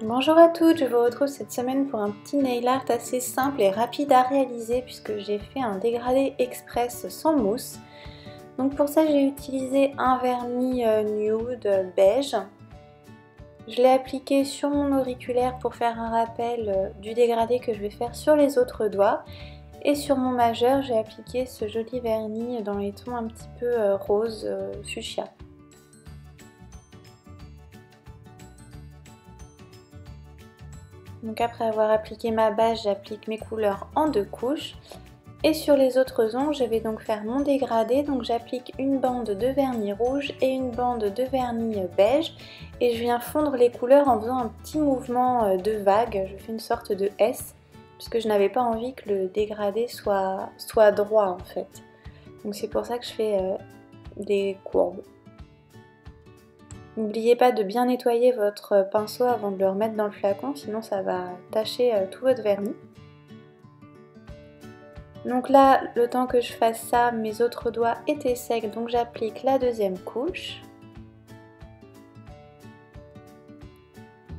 Bonjour à toutes, je vous retrouve cette semaine pour un petit nail art assez simple et rapide à réaliser puisque j'ai fait un dégradé express sans mousse. Donc pour ça j'ai utilisé un vernis nude beige. Je l'ai appliqué sur mon auriculaire pour faire un rappel du dégradé que je vais faire sur les autres doigts. Et sur mon majeur j'ai appliqué ce joli vernis dans les tons un petit peu rose fuchsia. Donc après avoir appliqué ma base, j'applique mes couleurs en deux couches. Et sur les autres ongles, je vais donc faire mon dégradé. Donc j'applique une bande de vernis rouge et une bande de vernis beige. Et je viens fondre les couleurs en faisant un petit mouvement de vague. Je fais une sorte de S, puisque je n'avais pas envie que le dégradé soit droit en fait. Donc c'est pour ça que je fais des courbes. N'oubliez pas de bien nettoyer votre pinceau avant de le remettre dans le flacon, sinon ça va tacher tout votre vernis. Donc là, le temps que je fasse ça, mes autres doigts étaient secs, donc j'applique la deuxième couche.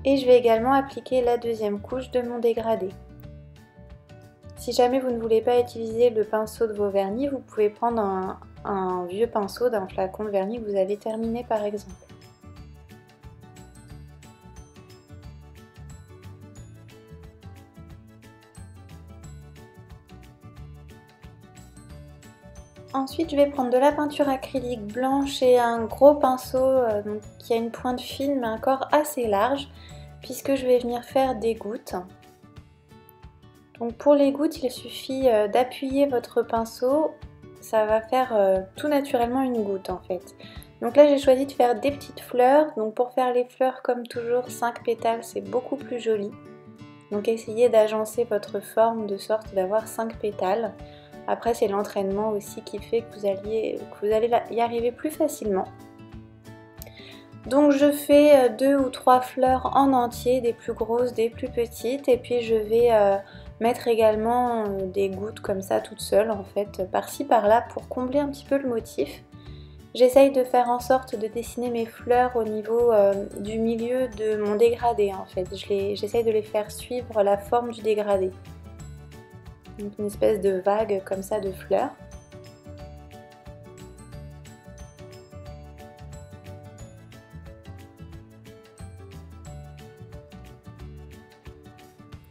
Et je vais également appliquer la deuxième couche de mon dégradé. Si jamais vous ne voulez pas utiliser le pinceau de vos vernis, vous pouvez prendre un vieux pinceau d'un flacon de vernis que vous avez terminé par exemple. Ensuite, je vais prendre de la peinture acrylique blanche et un gros pinceau qui a une pointe fine mais un corps assez large puisque je vais venir faire des gouttes. Donc pour les gouttes, il suffit d'appuyer votre pinceau, ça va faire tout naturellement une goutte en fait. Donc là j'ai choisi de faire des petites fleurs, donc pour faire les fleurs comme toujours 5 pétales c'est beaucoup plus joli. Donc essayez d'agencer votre forme de sorte d'avoir 5 pétales. Après c'est l'entraînement aussi qui fait que vous allez y arriver plus facilement. Donc je fais 2 ou 3 fleurs en entier, des plus grosses, des plus petites. Et puis je vais mettre également des gouttes comme ça toutes seules en fait, par-ci par-là pour combler un petit peu le motif. J'essaye de faire en sorte de dessiner mes fleurs au niveau du milieu de mon dégradé en fait. J'essaye de les faire suivre la forme du dégradé. Donc une espèce de vague comme ça de fleurs.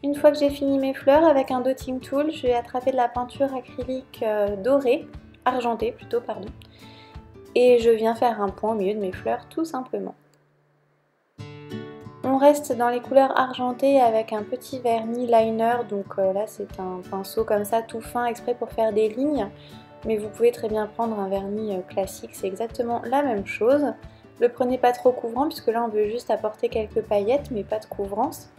Une fois que j'ai fini mes fleurs, avec un dotting tool, je vais attraper de la peinture acrylique dorée, argentée plutôt, pardon. Et je viens faire un point au milieu de mes fleurs tout simplement. On reste dans les couleurs argentées avec un petit vernis liner, donc là c'est un pinceau comme ça tout fin exprès pour faire des lignes, mais vous pouvez très bien prendre un vernis classique, c'est exactement la même chose. Ne le prenez pas trop couvrant puisque là on veut juste apporter quelques paillettes mais pas de couvrance.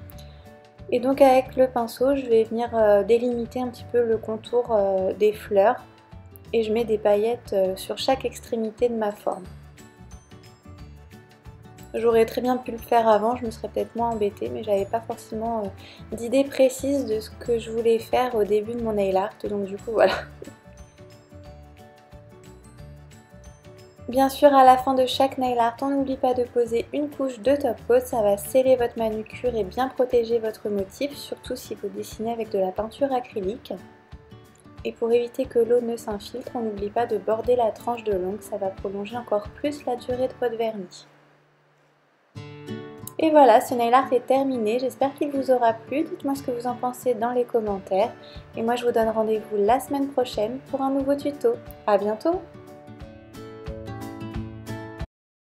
Et donc avec le pinceau je vais venir délimiter un petit peu le contour des fleurs et je mets des paillettes sur chaque extrémité de ma forme. J'aurais très bien pu le faire avant, je me serais peut-être moins embêtée, mais j'avais pas forcément d'idée précise de ce que je voulais faire au début de mon nail art, donc du coup voilà. Bien sûr, à la fin de chaque nail art, on n'oublie pas de poser une couche de top coat, ça va sceller votre manucure et bien protéger votre motif, surtout si vous dessinez avec de la peinture acrylique. Et pour éviter que l'eau ne s'infiltre, on n'oublie pas de border la tranche de l'ongle, ça va prolonger encore plus la durée de votre vernis. Et voilà, ce nail art est terminé, j'espère qu'il vous aura plu, dites-moi ce que vous en pensez dans les commentaires. Et moi je vous donne rendez-vous la semaine prochaine pour un nouveau tuto. À bientôt!